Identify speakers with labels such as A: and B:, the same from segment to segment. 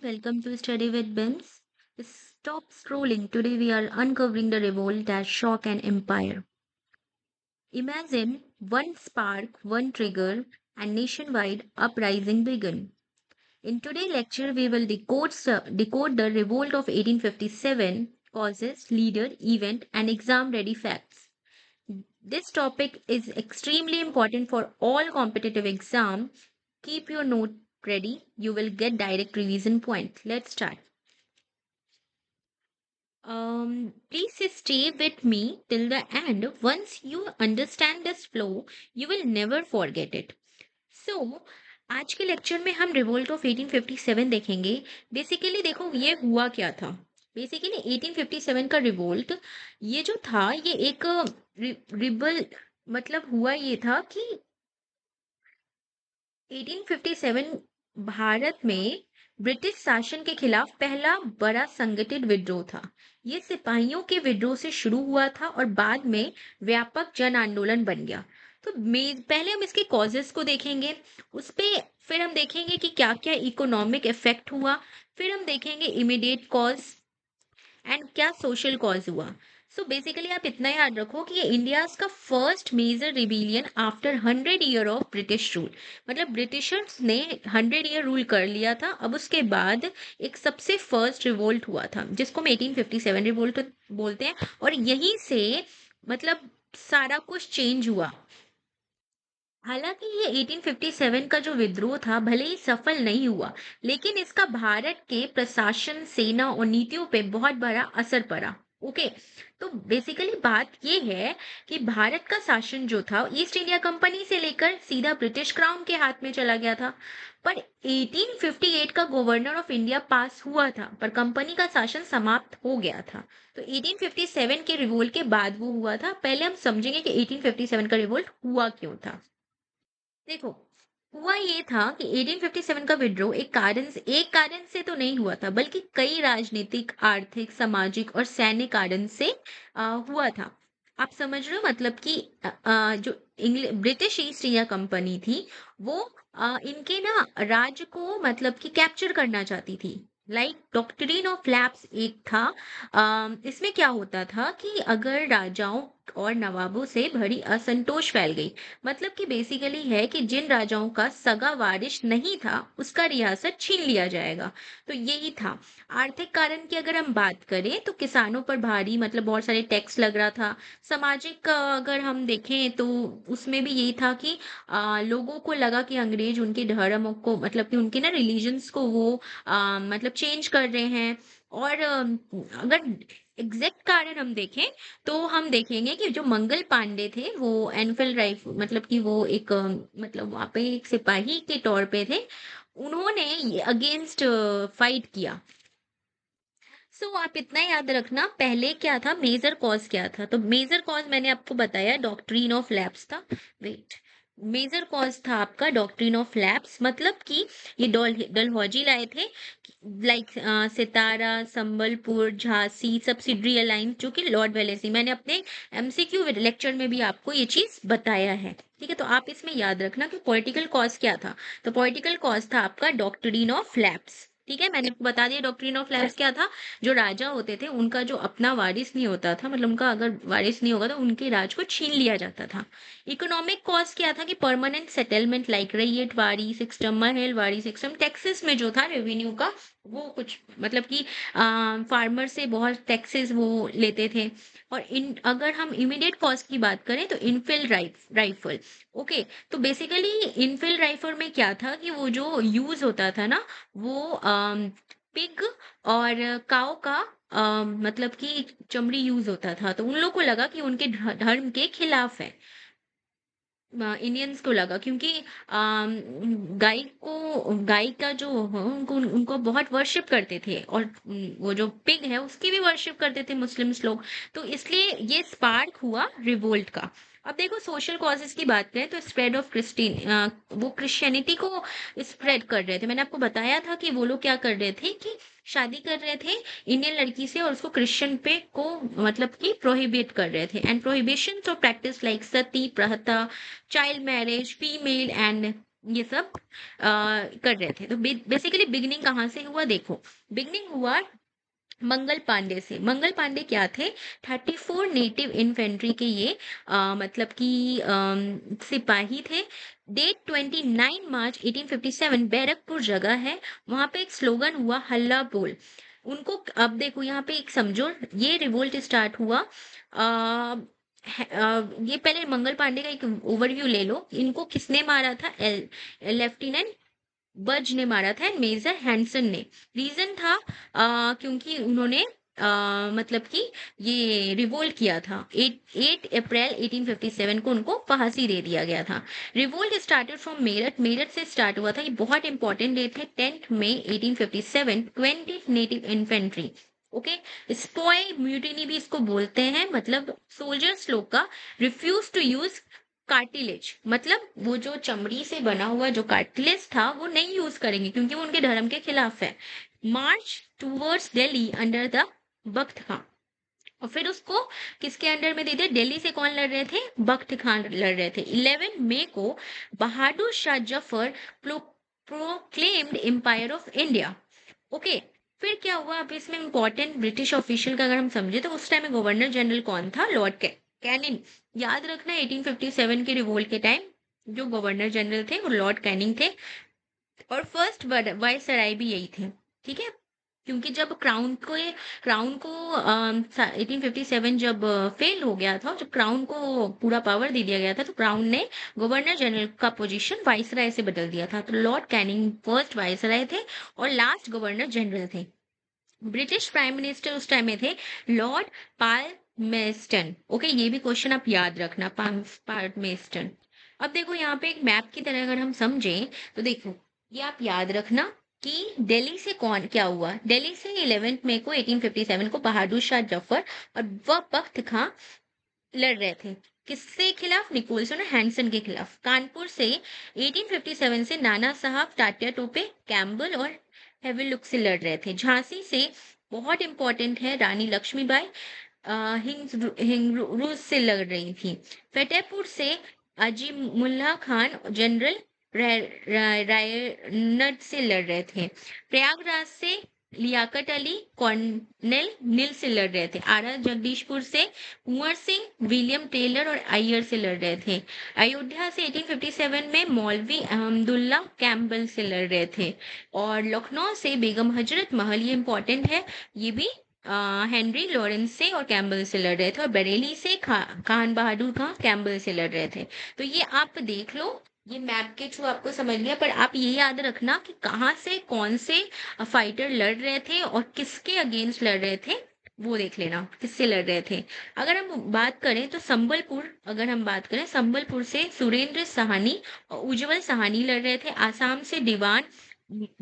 A: welcome to Study with Bims. Stop scrolling. Today we are uncovering the revolt that shook an empire. Imagine one spark, one trigger, and nationwide uprising began. In today's lecture, we will decode the revolt of 1857, causes, leader, event, and exam-ready facts. This topic is extremely important for all competitive exams. Keep your note ready. You will get direct revision point. Let's start. Please stay with me till the end. Once you understand this flow, you will never forget it. So, आज के lecture में हम revolt of 1857 देखेंगे. Basically देखो ये हुआ क्या था. बेसिकली 1857 का रिवोल्ट ये जो था ये एक रिबल मतलब हुआ ये था कि 1857 भारत में ब्रिटिश शासन के खिलाफ पहला बड़ा संगठित विद्रोह था. ये सिपाहियों के विद्रोह से शुरू हुआ था और बाद में व्यापक जन आंदोलन बन गया. तो पहले हम इसके कॉजेस को देखेंगे. उस पे फिर हम देखेंगे कि क्या क्या इकोनॉमिक इफेक्ट हुआ. फिर हम देखेंगे इमीडिएट कॉज एंड क्या सोशल कॉज हुआ. सो बेसिकली आप इतना याद रखो कि ये इंडिया का first major rebellion after 100 year of British rule. मतलब ब्रिटिशर्स ने 100 ईयर रूल कर लिया था. अब उसके बाद एक सबसे फर्स्ट रिवोल्ट हुआ था जिसको हम 1857 रिवोल्ट बोलते हैं. और यहीं से मतलब सारा कुछ चेंज हुआ. हालांकि ये 1857 का जो विद्रोह था भले ही सफल नहीं हुआ, लेकिन इसका भारत के प्रशासन, सेना और नीतियों पे बहुत बड़ा असर पड़ा. ओके. तो बेसिकली बात ये है कि भारत का शासन जो था ईस्ट इंडिया कंपनी से लेकर सीधा ब्रिटिश क्राउन के हाथ में चला गया था. पर 1858 का गवर्नर ऑफ इंडिया पास हुआ था पर कंपनी का शासन समाप्त हो गया था. तो 1857 के रिवोल्ट के बाद वो हुआ था. पहले हम समझेंगे कि 1857 का रिवोल्ट हुआ क्यों था. देखो, हुआ ये था कि 1857 का विद्रोह एक कारण से तो नहीं हुआ था बल्कि कई राजनीतिक, आर्थिक, सामाजिक और सैन्य कारण से हुआ था. आप समझ रहे हो मतलब कि जो ब्रिटिश ईस्ट इंडिया कंपनी थी वो इनके ना राज्य को मतलब कि कैप्चर करना चाहती थी. लाइक डॉक्ट्रिन ऑफ लैप्स एक था. इसमें क्या होता था कि अगर राजाओं और नवाबों से भरी असंतोष फैल गई, मतलब कि बेसिकली है कि जिन राजाओं का सगा वारिस नहीं था उसका रियासत छीन लिया जाएगा. तो यही था. आर्थिक कारण की अगर हम बात करें तो किसानों पर भारी मतलब बहुत सारे टैक्स लग रहा था. सामाजिक अगर हम देखें तो उसमें भी यही था कि लोगों को लगा कि अंग्रेज उनके धर्म को मतलब कि उनके ना रिलीजन्स को वो मतलब चेंज कर रहे हैं. और अगर एग्जैक्ट कारण हम देखें तो हम देखेंगे कि जो मंगल पांडे थे वो एनफील्ड राइफ मतलब कि वो एक मतलब वहां पे एक सिपाही के तौर पे थे. उन्होंने अगेंस्ट फाइट किया. सो आप इतना याद रखना पहले क्या था मेजर कॉज क्या था. तो मेजर कॉज मैंने आपको बताया डॉक्ट्रिन ऑफ लैप्स था. वेट. मेजर कॉज था आपका डॉक्ट्रिन ऑफ लैप्स मतलब कि ये डलहौजी लाए थे. लाइक सितारा, संबलपुर, झांसी सब्सिडरी अलायंस जो कि लॉर्ड वेलेस्ली. मैंने अपने एमसीक्यू लेक्चर में भी आपको ये चीज बताया है. ठीक है. तो आप इसमें याद रखना कि पॉलिटिकल कॉज क्या था. तो पॉलिटिकल कॉज था आपका डॉक्ट्रिन ऑफ लैप्स. ठीक है. मैंने आपको बता दिया डॉक्ट्रिन ऑफ लैप्स क्या था. जो राजा होते थे उनका जो अपना वारिस नहीं होता था मतलब उनका अगर वारिस नहीं होगा तो उनके राज को छीन लिया जाता था. इकोनॉमिक कॉस्ट क्या था कि परमानेंट सेटलमेंट लाइक रैयत वारी सिस्टम, महल वारी सिस्टम, टैक्सेस में जो था रेवेन्यू का वो कुछ मतलब कि फार्मर से बहुत टैक्सेस वो लेते थे. और इन अगर हम इमीडिएट कॉस्ट की बात करें तो इनफिल्ड राइफल. ओके. तो बेसिकली इनफिल्ड राइफल में क्या था कि वो जो यूज होता था ना वो पिग और काऊ का मतलब कि चमड़ी यूज होता था. तो उन लोगों को लगा कि उनके धर्म के खिलाफ है. इंडियंस को लगा क्योंकि गाय का जो उनको उनको बहुत वर्शिप करते थे. और वो जो पिग है उसकी भी वर्शिप करते थे मुस्लिम्स लोग. तो इसलिए ये स्पार्क हुआ रिवोल्ट का. अब देखो सोशल कॉजेस की बात करें तो स्प्रेड ऑफ वो क्रिश्चियनिटी को स्प्रेड कर रहे थे. मैंने आपको बताया था कि वो लोग क्या कर रहे थे कि शादी कर रहे थे इंडियन लड़की से और उसको क्रिश्चियन पे को मतलब कि प्रोहिबिट कर रहे थे. And prohibition of practice like sati pratha, child marriage, female and ये सब कर रहे थे। तो बेसिकली बिगनिंग कहाँ से हुआ देखो, बिगनिंग हुआ मंगल पांडे से। मंगल पांडे क्या थे? 34 नेटिव इन्फेंट्री के ये मतलब कि सिपाही थे। डेट 29 मार्च 1857, बैरकपुर जगह है, वहां पे एक स्लोगन हुआ, हल्ला बोल। उनको अब देखो यहाँ पे एक समझो, ये रिवोल्ट स्टार्ट हुआ ये पहले मंगल पांडे का एक ओवरव्यू ले लो। इनको किसने मारा था? लेफ्टिनेंट बज ने मारा था, मेजर हैंडसन ने। रीजन था क्योंकि उन्होंने मतलब कि ये रिवोल्ट किया था। 8 अप्रैल 1857 को उनको फांसी दे दिया गया था। Revolt started from Meerut, Meerut से स्टार्ट हुआ था। ये बहुत इंपॉर्टेंट डेट है, 10 मई 1857। 20 नेटिव इन्फेंट्री, ओके। स्पॉय म्यूटिनी भी इसको बोलते हैं, मतलब सोल्जर्स लोग का रिफ्यूज टू यूज कार्टिलेज, मतलब वो जो चमड़ी से बना हुआ जो कार्टिलेज था वो नहीं यूज करेंगे क्योंकि वो उनके धर्म के खिलाफ है। मार्च टूवर्ड्स दिल्ली अंडर द बख्त खान। और फिर उसको किसके अंडर में दे दिया? दिल्ली से कौन लड़ रहे थे? बख्त खान लड़ रहे थे। 11 मई को Bahadur Shah Zafar proclaimed empire of India, okay. फिर क्या हुआ? अब इसमें इंपॉर्टेंट ब्रिटिश ऑफिशियल का अगर हम समझे तो उस टाइम में गवर्नर जनरल कौन था? Lord Canning. याद रखना 1857 के रिवोल्ट के टाइम जो गवर्नर जनरल थे वो लॉर्ड कैनिंग थे, और फर्स्ट वायसराय भी यही थे, ठीक है। क्योंकि जब क्राउन को 1857 जब फेल हो गया था, जब क्राउन को पूरा पावर दे दिया गया था, तो क्राउन ने गवर्नर जनरल का पोजीशन वायसराय से बदल दिया था। तो लॉर्ड कैनिंग फर्स्ट वायसराय थे और लास्ट गवर्नर जनरल थे। ब्रिटिश प्राइम मिनिस्टर उस टाइम में थे लॉर्ड पाल्मेस्टन, ओके। ये भी क्वेश्चन आप याद रखना, पाल्मेस्टन। अब देखो यहाँ पे एक मैप की तरह अगर हम समझें तो देखो, ये आप याद रखना कि दिल्ली से कौन क्या हुआ। दिल्ली से 11 मई को 1857 को बहादुर शाह जफर और वह बख्त खां लड़ रहे थे। किसके खिलाफ? निकोलसन और हैंडसन के खिलाफ। कानपुर से 1857 से नाना साहब, टाटिया टोपे, कैम्बल और हेविलुक से लड़ रहे थे। झांसी से बहुत इंपॉर्टेंट है, रानी लक्ष्मीबाई हिंगरूज से लड़ रही थी। फतेहपुर से अजीमुल्ला खान, जनरल रायनट से लड़ रहे थे। प्रयागराज से लियाकत अली, कॉर्नेल नील से लड़ रहे थे। आरा जगदीशपुर से कुंवर सिंह, विलियम टेलर और अय्यर से लड़ रहे थे। अयोध्या से 1857 में मौलवी अहमदुल्ला कैम्बल से लड़ रहे थे। और लखनऊ से बेगम हजरत महल, ये इंपॉर्टेंट है, ये भी हेनरी लॉरेंस से और कैम्बल से लड़ रहे थे। और बरेली से खान बहादुर खां कैम्बल से लड़ रहे थे। तो ये आप देख लो, ये मैप के थ्रू आपको समझ लिया, पर आप ये याद रखना कि कहाँ से कौन से फाइटर लड़ रहे थे और किसके अगेंस्ट लड़ रहे थे, वो देख लेना किससे लड़ रहे थे। अगर हम बात करें तो संबलपुर, अगर हम बात करें संबलपुर से सुरेंद्र साहनी और उज्जवल साहनी लड़ रहे थे। आसाम से दीवान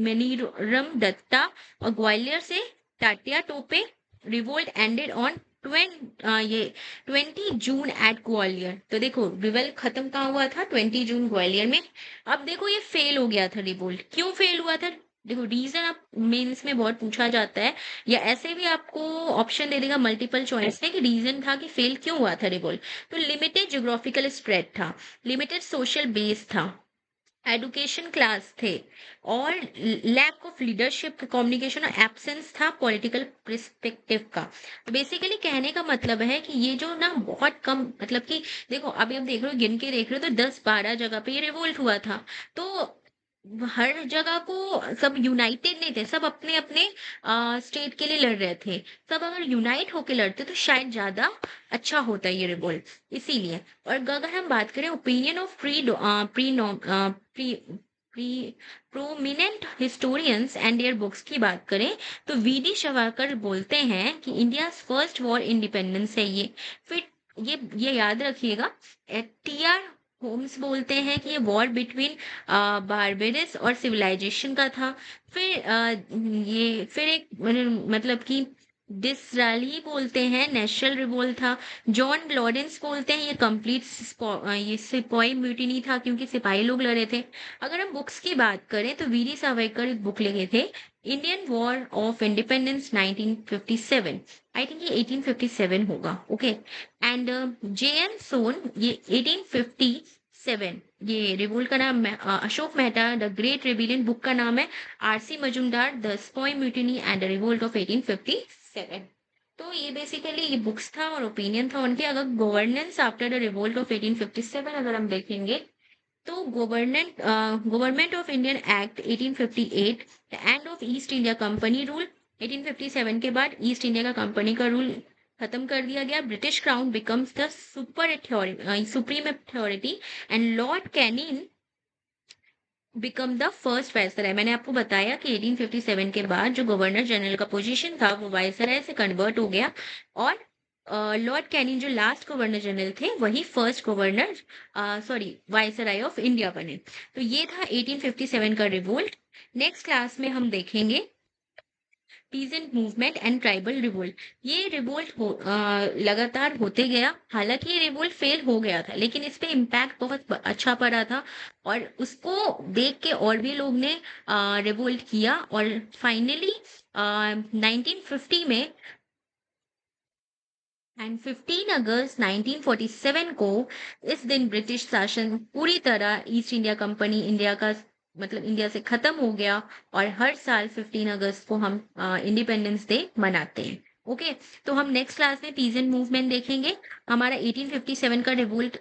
A: मनीरम दत्ता और ग्वालियर से Tatya Tope. Revolt ended on 20 June at Gwalior. तो देखो रिवोल्ट खत्म कहाँ हुआ था? 20 जून ग्वालियर में। अब देखो ये फेल हो गया था रिवोल्ट, क्यों फेल हुआ था? देखो रीजन आप मेंस में बहुत पूछा जाता है, या ऐसे भी आपको ऑप्शन दे देगा मल्टीपल चॉइस में कि रीजन था कि फेल क्यों हुआ था रिवोल्ट। तो लिमिटेड ज्योग्राफिकल स्प्रेड था, लिमिटेड सोशल बेस था, एडुकेशन क्लास थे, और लैक ऑफ लीडरशिप कम्युनिकेशन और एब्सेंस था पॉलिटिकल पर्सपेक्टिव का। तो बेसिकली कहने का मतलब है कि ये जो ना बहुत कम, मतलब कि देखो अभी आप देख रहे हो, गिन के देख रहे हो तो 10-12 जगह पे ये रिवोल्ट हुआ था। तो हर जगह को सब यूनाइटेड नहीं थे, सब अपने अपने स्टेट के लिए लड़ रहे थे। सब अगर यूनाइट होके लड़ते तो शायद ज्यादा अच्छा होता ये रिवोल्ट, इसीलिए। और अगर हम बात करें opinion of pre pre prominent historians and their books की बात करें तो वीडी शवाकर बोलते हैं कि इंडिया फर्स्ट वॉर इंडिपेंडेंस है ये। फिर ये याद रखिएगा। टी आर होम्स बोलते हैं कि ये वॉर बिटवीन बारबेडस और सिविलाइजेशन का था। फिर ये फिर एक मतलब कि डिसराली बोलते हैं नेशनल रिवोल्ट था। जॉन लॉरेंस बोलते हैं ये कंप्लीट ये सिपाही म्यूटिनी था क्योंकि सिपाही लोग लड़े थे। अगर हम बुक्स की बात करें तो वीरी सावरकर एक बुक लिखे थे, Indian war of independence 1957। I think ये 1857 होगा, ओके। एंड जे एन सोन ये 1850 1857। ये रिवोल्ट का नाम Ashok Mehta the great rebellion, book का नाम है RC Majumdar the स्पॉय mutiny and the revolt of 1857। तो ये बेसिकली ये बुक्स था और ओपिनियन था उनके। अगर governance after the revolt of 1857 अगर हम देखेंगे, तो government of Indian act 1858, the end of east India company rule. 1857 के बाद ईस्ट इंडिया का कंपनी का रूल खत्म कर दिया गया। British crown becomes the supreme authority and Lord Canning become the first viceroy. मैंने आपको बताया कि 1857 के बाद जो गवर्नर जनरल का पोजीशन था वो वायसराय से कन्वर्ट हो गया, और लॉर्ड कैनिंग जो लास्ट गवर्नर जनरल थे वही first governor viceroy of India बने। तो ये था 1857 का रिवोल्ट। नेक्स्ट क्लास में हम देखेंगे peasant movement and tribal revolt. ये रिवोल्ट लगातार होते गया। हालांकि ये रिवोल्ट फेल हो गया था, लेकिन इस पे इम्पैक्ट बहुत अच्छा पड़ा था, और उसको देख के और भी लोग ने रिवोल्ट किया, और फाइनली 1950 में एंड 15 अगस्त 1947 को इस दिन ब्रिटिश शासन पूरी तरह ईस्ट इंडिया कंपनी इंडिया का मतलब इंडिया से खत्म हो गया, और हर साल 15 अगस्त को हम इंडिपेंडेंस डे मनाते हैं। ओके, तो हम नेक्स्ट क्लास में पीजेंट मूवमेंट देखेंगे। हमारा 1857 का रिवोल्ट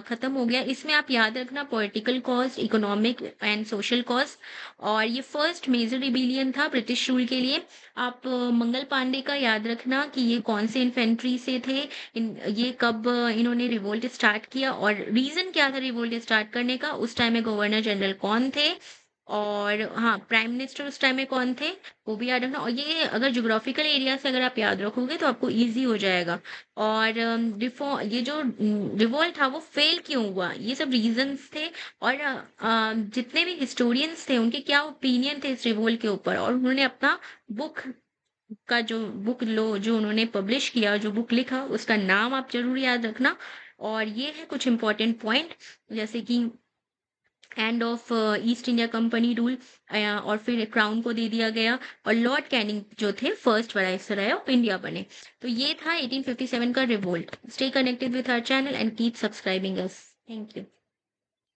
A: खत्म हो गया। इसमें आप याद रखना political cause, economic and social cause, और ये फर्स्ट मेजर रिबेलियन था ब्रिटिश रूल के लिए। आप मंगल पांडे का याद रखना कि ये कौन से इन्फेंट्री से थे, ये कब इन्होंने रिवोल्ट स्टार्ट किया, और रीजन क्या था रिवोल्ट स्टार्ट करने का, उस टाइम में गवर्नर जनरल कौन थे, और हाँ प्राइम मिनिस्टर उस टाइम में कौन थे, वो भी याद रखना। और ये अगर ज्योग्राफिकल एरिया से अगर आप याद रखोगे तो आपको इजी हो जाएगा। और ये जो रिवोल्ट था वो फेल क्यों हुआ, ये सब रीजंस थे। और जितने भी हिस्टोरियंस थे उनके क्या ओपिनियन थे इस रिवोल्ट के ऊपर, और उन्होंने अपना बुक का जो उन्होंने पब्लिश किया, जो बुक लिखा, उसका नाम आप जरूर याद रखना। और ये है कुछ इंपॉर्टेंट पॉइंट, जैसे कि end of east India company rule, और फिर क्राउन को दे दिया गया, और लॉर्ड कैनिंग जो थे फर्स्ट वायसराय ऑफ इंडिया बने। तो ये था 1857 का revolt. Stay connected with our channel and keep subscribing us. Thank you.